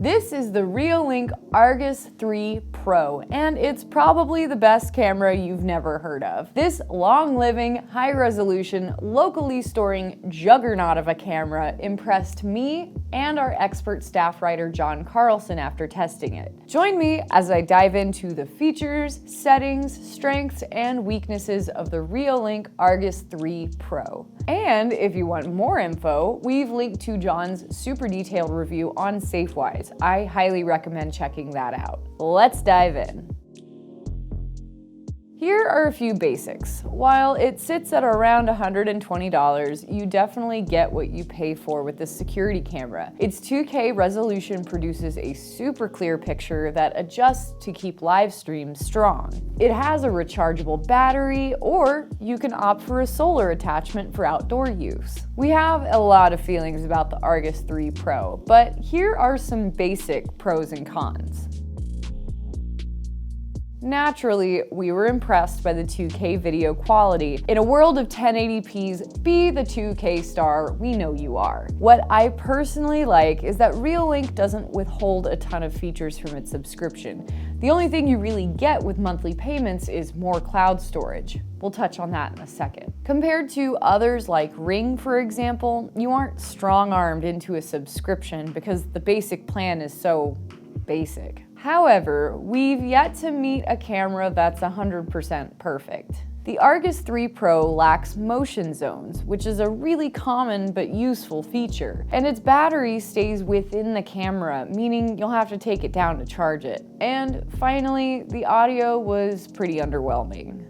This is the Reolink Argus 3 Pro, and it's probably the best camera you've never heard of. This long-living, high-resolution, locally storing juggernaut of a camera impressed me and our expert staff writer John Carlson after testing it. Join me as I dive into the features, settings, strengths, and weaknesses of the Reolink Argus 3 Pro. And if you want more info, we've linked to John's super detailed review on Safewise. I highly recommend checking that out. Let's dive in. Here are a few basics. While it sits at around $120, you definitely get what you pay for with this security camera. Its 2K resolution produces a super clear picture that adjusts to keep live streams strong. It has a rechargeable battery, or you can opt for a solar attachment for outdoor use. We have a lot of feelings about the Argus 3 Pro, but here are some basic pros and cons. Naturally, we were impressed by the 2K video quality. In a world of 1080p's, be the 2K star we know you are. What I personally like is that Reolink doesn't withhold a ton of features from its subscription. The only thing you really get with monthly payments is more cloud storage. We'll touch on that in a second. Compared to others like Ring, for example, you aren't strong-armed into a subscription because the basic plan is so basic. However, we've yet to meet a camera that's 100% perfect. The Argus 3 Pro lacks motion zones, which is a really common but useful feature. And its battery stays within the camera, meaning you'll have to take it down to charge it. And finally, the audio was pretty underwhelming.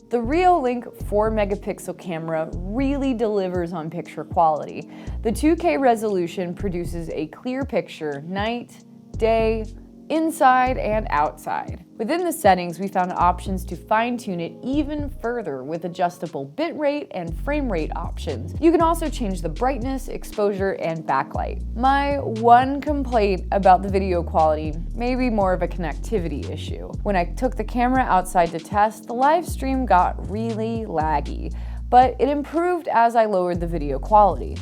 The Reolink 4-megapixel camera really delivers on picture quality. The 2K resolution produces a clear picture night, day, inside, and outside. Within the settings, we found options to fine-tune it even further with adjustable bitrate and frame rate options. You can also change the brightness, exposure, and backlight. My one complaint about the video quality may be more of a connectivity issue. When I took the camera outside to test, the live stream got really laggy, but it improved as I lowered the video quality.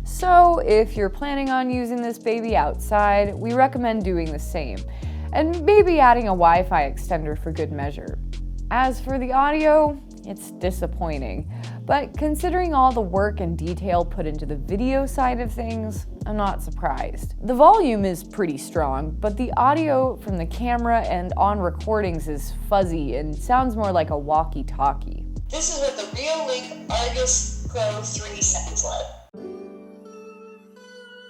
So if you're planning on using this baby outside, we recommend doing the same, and maybe adding a Wi-Fi extender for good measure. As for the audio, it's disappointing, but considering all the work and detail put into the video side of things, I'm not surprised. The volume is pretty strong, but the audio from the camera and on recordings is fuzzy and sounds more like a walkie-talkie. This is what the Reolink Argus Pro 3 sounds like.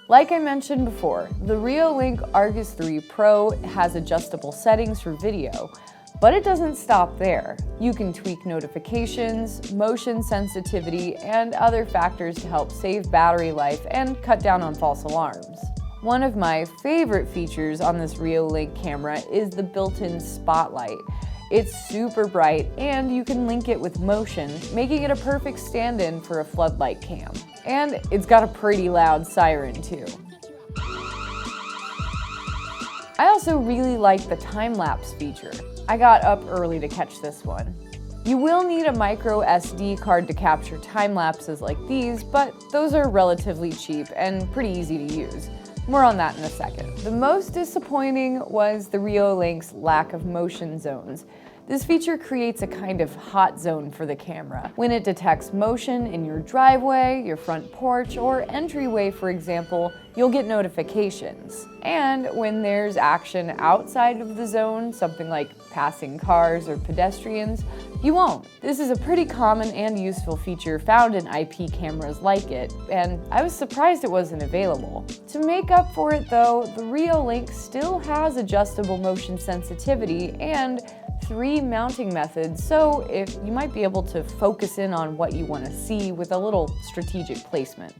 Like I mentioned before, the Reolink Argus 3 Pro has adjustable settings for video, but it doesn't stop there. You can tweak notifications, motion sensitivity, and other factors to help save battery life and cut down on false alarms. One of my favorite features on this Reolink camera is the built-in spotlight. It's super bright, and you can link it with motion, making it a perfect stand-in for a floodlight cam. And it's got a pretty loud siren too. I also really like the time-lapse feature. I got up early to catch this one. You will need a micro SD card to capture time lapses like these, but those are relatively cheap and pretty easy to use. More on that in a second. The most disappointing was the Reolink's lack of motion zones. This feature creates a kind of hot zone for the camera. When it detects motion in your driveway, your front porch, or entryway, for example, you'll get notifications. And when there's action outside of the zone, something like passing cars or pedestrians, you won't. This is a pretty common and useful feature found in IP cameras like it, and I was surprised it wasn't available. To make up for it though, the Reolink still has adjustable motion sensitivity and 3 mounting methods, so if you might be able to focus in on what you want to see with a little strategic placement.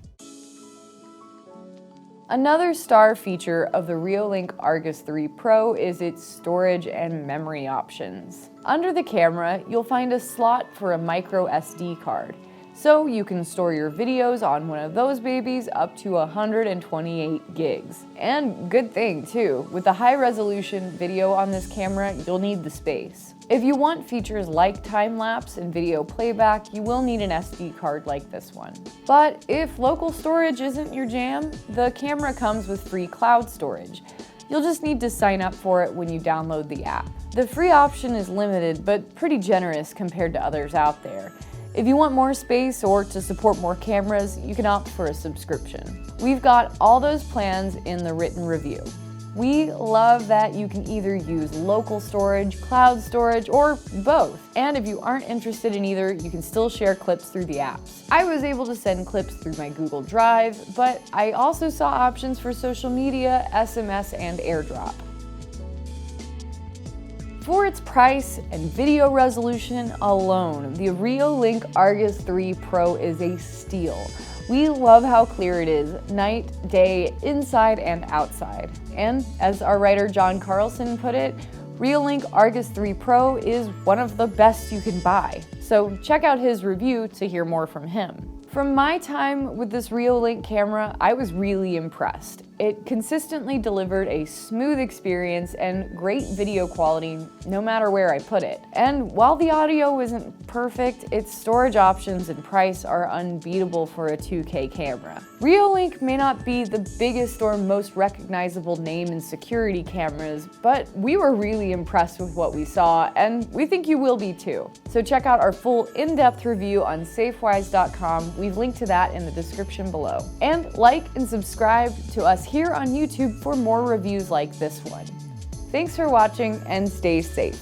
Another star feature of the Reolink Argus 3 Pro is its storage and memory options. Under the camera, you'll find a slot for a micro SD card. So you can store your videos on one of those babies up to 128 gigs. And good thing too, with the high resolution video on this camera, you'll need the space. If you want features like time-lapse and video playback, you will need an SD card like this one. But if local storage isn't your jam, the camera comes with free cloud storage. You'll just need to sign up for it when you download the app. The free option is limited, but pretty generous compared to others out there. If you want more space or to support more cameras, you can opt for a subscription. We've got all those plans in the written review. We love that you can either use local storage, cloud storage, or both. And if you aren't interested in either, you can still share clips through the apps. I was able to send clips through my Google Drive, but I also saw options for social media, SMS, and AirDrop. For its price and video resolution alone, the Reolink Argus 3 Pro is a steal. We love how clear it is, night, day, inside, and outside. And as our writer John Carlson put it, Reolink Argus 3 Pro is one of the best you can buy. So check out his review to hear more from him. From my time with this Reolink camera, I was really impressed. It consistently delivered a smooth experience and great video quality no matter where I put it. And while the audio isn't perfect, its storage options and price are unbeatable for a 2K camera. Reolink may not be the biggest or most recognizable name in security cameras, but we were really impressed with what we saw, and we think you will be too. So check out our full in-depth review on safewise.com. We've linked to that in the description below. And like and subscribe to us here on YouTube for more reviews like this one. Thanks for watching and stay safe.